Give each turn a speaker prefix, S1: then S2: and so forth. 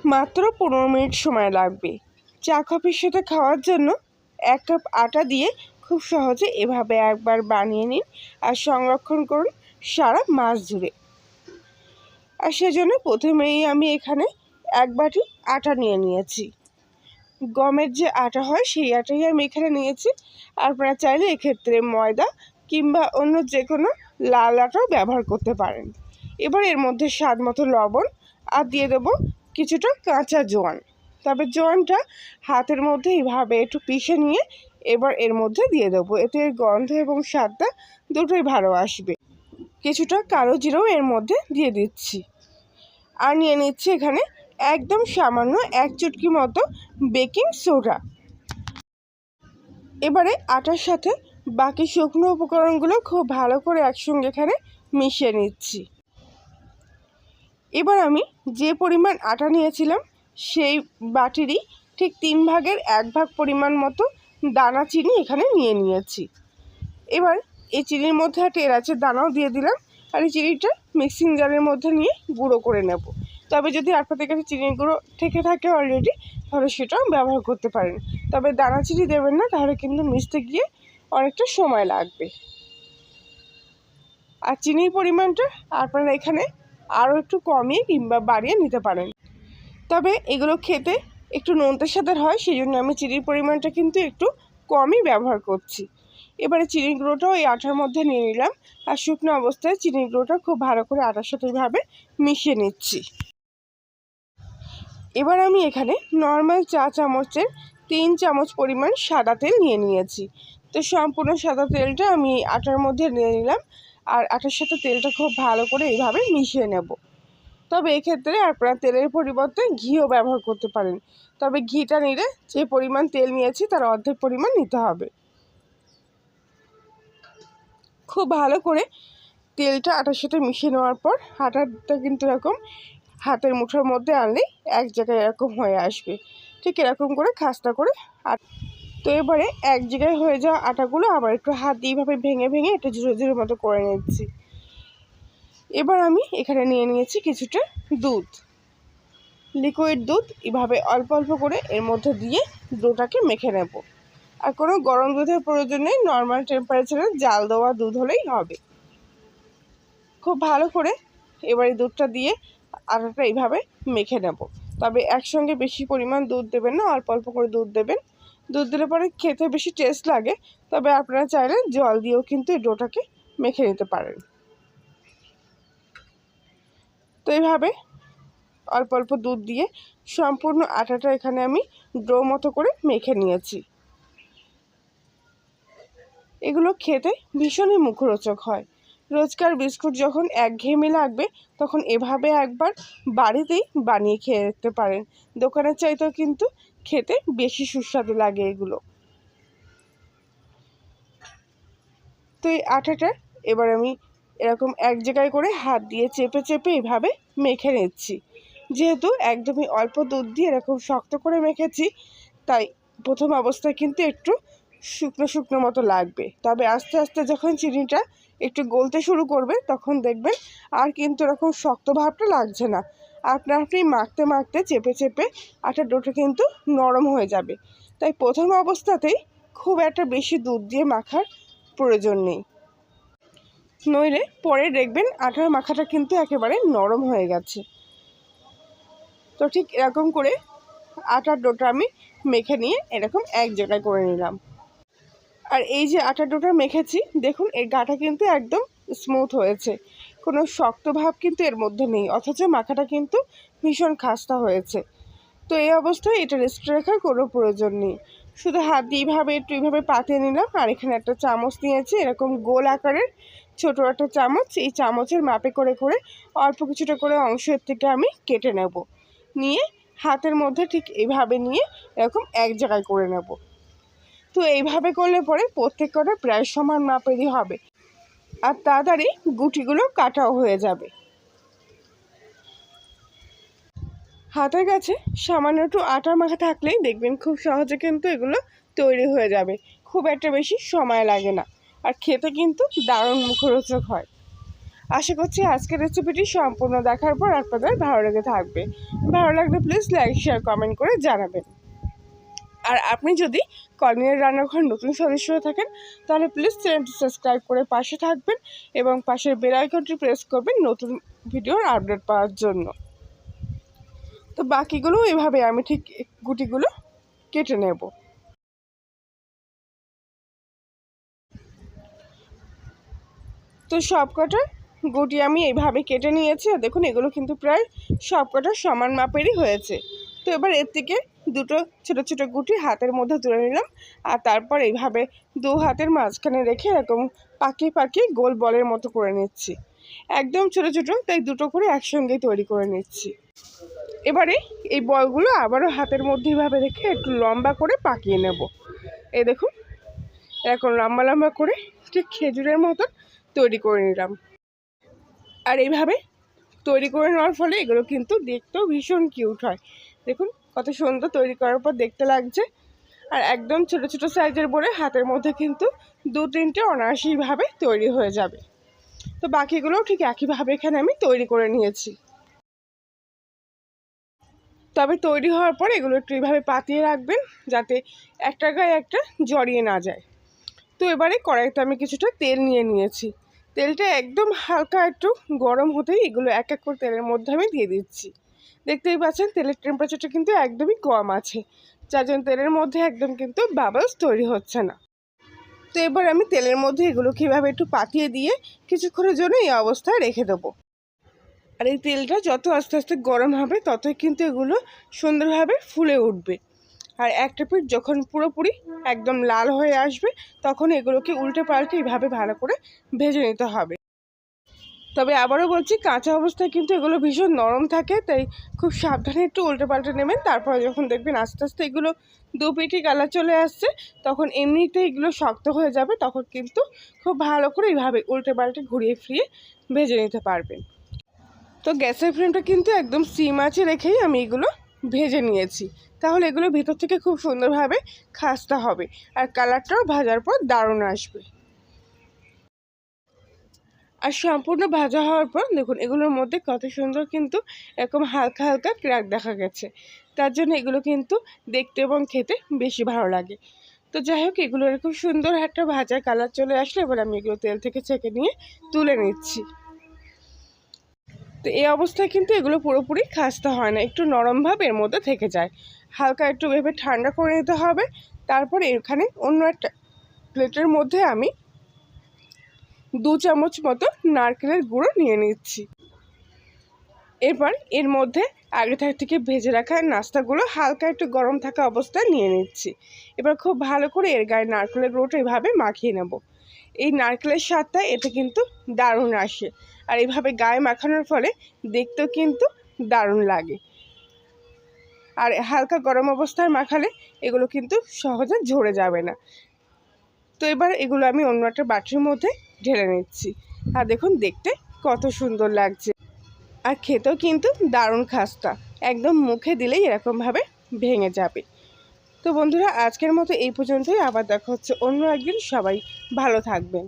S1: মাত্র 15 মিনিট সময় লাগবে। চা কফির সাথে খাওয়ার জন্য 1 কাপ আটা দিয়ে খুব সহজে এভাবে একবার বানিয়ে নিন আর সংরক্ষণ করুন সারা মাস জুড়ে। আর সেজন্য প্রথমেই আমি এখানে 1 বাটি আটা নিয়ে নিয়েছি। গমের যে আটা হয় সেই আটাই আমি এখানে নিয়েছি। আপনারা চাইলে এক্ষেত্রে ময়দা কিংবা অন্য যে কোনো লাল আটাও ব্যবহার করতে পারেন। এবার এর মধ্যে স্বাদ মতো লবণ আর দিয়ে দেবো কিছুটা কাঁচা জোয়ান। তবে জোয়ানটা হাতের মধ্যে এইভাবে একটু পিষে নিয়ে এবার এর মধ্যে দিয়ে দেবো, এতে গন্ধ এবং স্বাদটা দুটোই ভালো আসবে। কিছুটা কালো জিরাও এর মধ্যে দিয়ে দিচ্ছি। আর নিয়ে নিচ্ছি এখানে একদম সামান্য 1 চুটকি মতো বেকিং সোডা। এবারে আটার সাথে বাকি শুকনো উপকরণগুলো খুব ভালো করে একসঙ্গে এখানে মিশিয়ে নিচ্ছি। এবার আমি যে পরিমাণ আটা নিয়েছিলাম সেই বাটিরই ঠিক 3 ভাগের 1 ভাগ পরিমাণ মতো দানা চিনি এখানে নিয়ে নিয়েছি। এবার এই চিনির মধ্যে একটা এলাচের দানাও দিয়ে দিলাম আর এই চিনিটা মিক্সিং জারের মধ্যে নিয়ে গুঁড়ো করে নেব। তবে যদি আপনাদের কাছে চিনির গুঁড়ো থেকে থাকে অলরেডি তাহলে সেটাও ব্যবহার করতে পারেন। তবে দানা চিনি দেবেন না, তাহলে কিন্তু মিশতে গিয়ে অনেকটা সময় লাগবে। আর চিনির পরিমাণটা আপনারা এখানে আরও একটু কমিয়ে কিংবা বাড়িয়ে নিতে পারেন। তবে এগুলো খেতে একটু নোনতা স্বাদের হয়, সেই জন্য আমি চিনির পরিমাণটা কিন্তু একটু কমই ব্যবহার করছি। এবারে চিনির গুঁড়োটাও এই আটার মধ্যে নিয়ে নিলাম আর শুকনো অবস্থায় চিনির গুঁড়োটা খুব ভালো করে আটার সাথে এইভাবে মিশিয়ে নিচ্ছি। এবার আমি এখানে নর্মাল চা চামচের 3 চামচ পরিমাণ সাদা তেল নিয়ে নিয়েছি। তো সম্পূর্ণ সাদা তেলটা আমি আটার মধ্যে নিয়ে নিলাম আর আটার সাথে তেলটা খুব ভালো করে এইভাবে মিশিয়ে নেব। তবে এক্ষেত্রে আপনারা তেলের পরিবর্তে ঘিও ব্যবহার করতে পারেন। তবে ঘিটা নিলে যে পরিমাণ তেল নিয়েছি তার অর্ধেক পরিমাণ নিতে হবে। খুব ভালো করে তেলটা আটার সাথে মিশিয়ে নেওয়ার পর আটাটা কিন্তু এরকম হাতের মুঠোর মধ্যে আনলেই এক জায়গায় এরকম হয়ে আসবে। ঠিক এরকম করে খাস্তা করে তো এবারে এক জায়গায় হয়ে যাওয়া আটাগুলো আবার একটু হাত দিয়ে এইভাবে ভেঙে ভেঙে একটু ঝুরো ঝুরো মতো করে নিচ্ছি। এবার আমি এখানে নিয়ে নিয়েছি কিছুটা দুধ, লিকুইড দুধ। এভাবে অল্প অল্প করে এর মধ্যে দিয়ে দুধটাকে মেখে নেব। আর কোনো গরম দুধের প্রয়োজন নেই, নর্মাল টেম্পারেচারে জাল দেওয়া দুধ হলেই হবে। খুব ভালো করে এবার এই দুধটা দিয়ে আটাটা এইভাবে মেখে নেব। তবে একসঙ্গে বেশি পরিমাণ দুধ দেবেন না, অল্প অল্প করে দুধ দেবেন। দুধ দিলে পরে খেতে বেশি টেস্ট লাগে। তবে আপনারা চাইলে জল দিয়েও কিন্তু এই ডোটাকে মেখে নিতে পারেন। তো এইভাবে অল্প অল্প দুধ দিয়ে সম্পূর্ণ আটাটা এখানে আমি ডো মতো করে মেখে নিয়েছি। এগুলো খেতে ভীষণই মুখরোচক হয়। রোজকার বিস্কুট যখন একঘেয়েমি লাগবে তখন এভাবে একবার বাড়িতেই বানিয়ে খেয়ে দেখতে পারেন। দোকানের চাইতেও কিন্তু খেতে বেশি সুস্বাদু লাগে এগুলো। তো এই আটাটা এবার আমি এরকম এক জায়গায় করে হাত দিয়ে চেপে চেপে এভাবে মেখে নিচ্ছি। যেহেতু একদমই অল্প দুধ দিয়ে এরকম শক্ত করে মেখেছি, তাই প্রথম অবস্থায় কিন্তু একটু শুকনো শুকনো মতো লাগবে। তবে আস্তে আস্তে যখন চিনিটা একটু গলতে শুরু করবে তখন দেখবেন আর কিন্তু এরকম শক্ত ভাবটা লাগছে না। আপনি মাখতে মাখতে চেপে চেপে আটার ডোটা কিন্তু নরম হয়ে যাবে। তাই প্রথম অবস্থাতেই খুব একটা বেশি দুধ দিয়ে মাখার প্রয়োজন নেই, নইলে পরে দেখবেন আটার মাখাটা কিন্তু একেবারে নরম হয়ে গেছে। তো ঠিক এরকম করে আটার ডোটা আমি মেখে নিয়ে এরকম এক জায়গায় করে নিলাম। আর এই যে আটার ডোটা মেখেছি দেখুন এর গাটা কিন্তু একদম স্মুথ হয়েছে, কোনো শক্ত ভাব কিন্তু এর মধ্যে নেই, অথচ মাখাটা কিন্তু ভীষণ খাস্তা হয়েছে। তো এই অবস্থায় এটা রেস্টে রাখার কোনো প্রয়োজন নেই। শুধু হাত দিয়ে এইভাবে পাতিয়ে নিলাম। আর এখানে একটা চামচ নিয়েছি, এরকম গোল আকারের ছোট একটা চামচ। এই চামচের মাপে করে করে অল্প কিছুটা করে অংশের থেকে আমি কেটে নেব। নিয়ে হাতের মধ্যে ঠিক এইভাবে নিয়ে এরকম এক জায়গায় করে নেব। তো এইভাবে করলে পরে প্রত্যেক কটা প্রায় সমান মাপেরই হবে আর তাড়াতাড়ি গুটিগুলো কাটাও হয়ে যাবে। হাতের কাছে সামান্য একটু আটার মাখা থাকলেই দেখবেন খুব সহজে কিন্তু এগুলো তৈরি হয়ে যাবে। খুব একটা বেশি সময় লাগে না আর খেতে কিন্তু দারুণ মুখরোচক হয়। আশা করছি আজকের রেসিপিটি সম্পূর্ণ দেখার পর আপনাদের ভালো লেগে থাকবে। ভালো লাগলে প্লিজ লাইক শেয়ার কমেন্ট করে জানাবেন। আর আপনি যদি কর্নিয়ার রান্নাঘর নতুন সদস্য হয়ে থাকেন তাহলে প্লিজ চ্যানেলটি সাবস্ক্রাইব করে পাশে থাকবেন এবং পাশের বেল আইকনটি প্রেস করবেন নতুন ভিডিওর আপডেট পাওয়ার জন্য। তো বাকিগুলো এভাবে আমি ঠিক গুটিগুলো কেটে নেব। তো সবকটা গুটি আমি এইভাবে কেটে নিয়েছি। আর দেখুন এগুলো কিন্তু প্রায় সবকটা সমান মাপেরই হয়েছে। তো এবার এর থেকে দুটো ছোট ছোট গুটি হাতের মধ্যে তুলে নিলাম আর তারপর এইভাবে দু হাতের মাঝখানে রেখে এরকম পাকিয়ে পাকিয়ে গোল বলের মতো করে নিচ্ছি। একদম ছোট ছোট, তাই দুটো করে একসঙ্গেই তৈরি করে নিচ্ছি। এবারে এই বলগুলো আবারও হাতের মধ্যে এইভাবে রেখে একটু লম্বা করে পাকিয়ে নেব। এই দেখুন এরকম লম্বা লম্বা করে ঠিক খেজুরের মতন তৈরি করে নিলাম। আর এইভাবে তৈরি করে নেওয়ার ফলে এগুলো কিন্তু দেখতেও ভীষণ কিউট হয়। দেখুন কত সুন্দর তৈরি করার পর দেখতে লাগছে। আর একদম ছোট ছোট সাইজের বলে হাতের মধ্যে কিন্তু দু তিনটে অনায়াসীভাবে তৈরি হয়ে যাবে। তো বাকিগুলোও ঠিক একইভাবে এখানে আমি তৈরি করে নিয়েছি। তবে তৈরি হওয়ার পর এগুলো একটু এইভাবে পাতিয়ে রাখবেন যাতে একটা গায়ে একটা জড়িয়ে না যায়। তো এবারে কড়াইতে আমি কিছুটা তেল নিয়ে নিয়েছি। তেলটা একদম হালকা একটু গরম হতেই এগুলো এক এক করে তেলের মধ্যে আমি দিয়ে দিচ্ছি। দেখতেই পাচ্ছেন তেলের টেম্পারেচারটা কিন্তু একদমই কম আছে, যার জন্য তেলের মধ্যে একদম কিন্তু বাবলস তৈরি হচ্ছে না। তো এবার আমি তেলের মধ্যে এগুলো কীভাবে একটু পাতিয়ে দিয়ে কিছুক্ষণের জন্য এই অবস্থায় রেখে দেবো। আর এই তেলটা যত আস্তে আস্তে গরম হবে ততই কিন্তু এগুলো সুন্দরভাবে ফুলে উঠবে। আর একটা পিঠ যখন পুরোপুরি একদম লাল হয়ে আসবে তখন এগুলোকে উল্টে পাল্টে এইভাবে ভালো করে ভেজে নিতে হবে। তবে আবারও বলছি, কাঁচা অবস্থায় কিন্তু এগুলো ভীষণ নরম থাকে, তাই খুব সাবধানে একটু উল্টে পাল্টে নেবেন। তারপরে যখন দেখবেন আস্তে আস্তে এগুলো দু পিঠি কালার চলে আসছে তখন এমনিতেই এগুলো শক্ত হয়ে যাবে, তখন কিন্তু খুব ভালো করে এইভাবে উল্টে পাল্টে ঘুরিয়ে ফিরিয়ে ভেজে নিতে পারবেন। তো গ্যাসের ফ্লেমটা কিন্তু একদম সিম আঁচে রেখেই আমি এগুলো ভেজে নিয়েছি, তাহলে এগুলো ভেতর থেকে খুব সুন্দরভাবে খাস্তা হবে আর কালারটাও ভাজার পর দারুণ আসবে। আর সম্পূর্ণ ভাজা হওয়ার পর দেখুন এগুলোর মধ্যে কত সুন্দর কিন্তু এরকম হালকা হালকা ক্র্যাক দেখা গেছে, তার জন্য এগুলো কিন্তু দেখতে এবং খেতে বেশি ভালো লাগে। তো যাই হোক এগুলো এরকম সুন্দর একটা ভাজার কালার চলে আসলে এবার আমি এগুলো তেল থেকে ছেঁকে নিয়ে তুলে নিচ্ছি। তো এই অবস্থায় কিন্তু এগুলো পুরোপুরি খাস্তা হয় না, একটু নরম ভাব এর মধ্যে থেকে যায়। হালকা একটু ভেবে ঠান্ডা করে নিতে হবে। তারপরে এখানে অন্য একটা প্লেটের মধ্যে আমি 2 চামচ মতো নারকেলের গুঁড়ো নিয়ে নিচ্ছি। এরপর এর মধ্যে আগে থেকে ভেজে রাখা নাস্তাগুলো হালকা একটু গরম থাকা অবস্থায় নিয়ে নিচ্ছি। এবার খুব ভালো করে এর গায়ে নারকেলের গুঁড়োটা এভাবে মাখিয়ে নেব। এই নারকেলের স্বাদটা এতে কিন্তু দারুণ আসে, আর এইভাবে গায়ে মাখানোর ফলে দেখতেও কিন্তু দারুণ লাগে। আর হালকা গরম অবস্থায় মাখালে এগুলো কিন্তু সহজে ঝরে যাবে না। তো এবার এগুলো আমি অন্য একটা বাটির মধ্যে ঢেলে নিচ্ছি। আর দেখুন দেখতে কত সুন্দর লাগছে, আর খেতেও কিন্তু দারুণ খাস্তা, একদম মুখে দিলেই এরকমভাবে ভেঙে যাবে। তো বন্ধুরা আজকের মতো এই পর্যন্তই, আবার দেখা হচ্ছে অন্য একদিন। সবাই ভালো থাকবেন।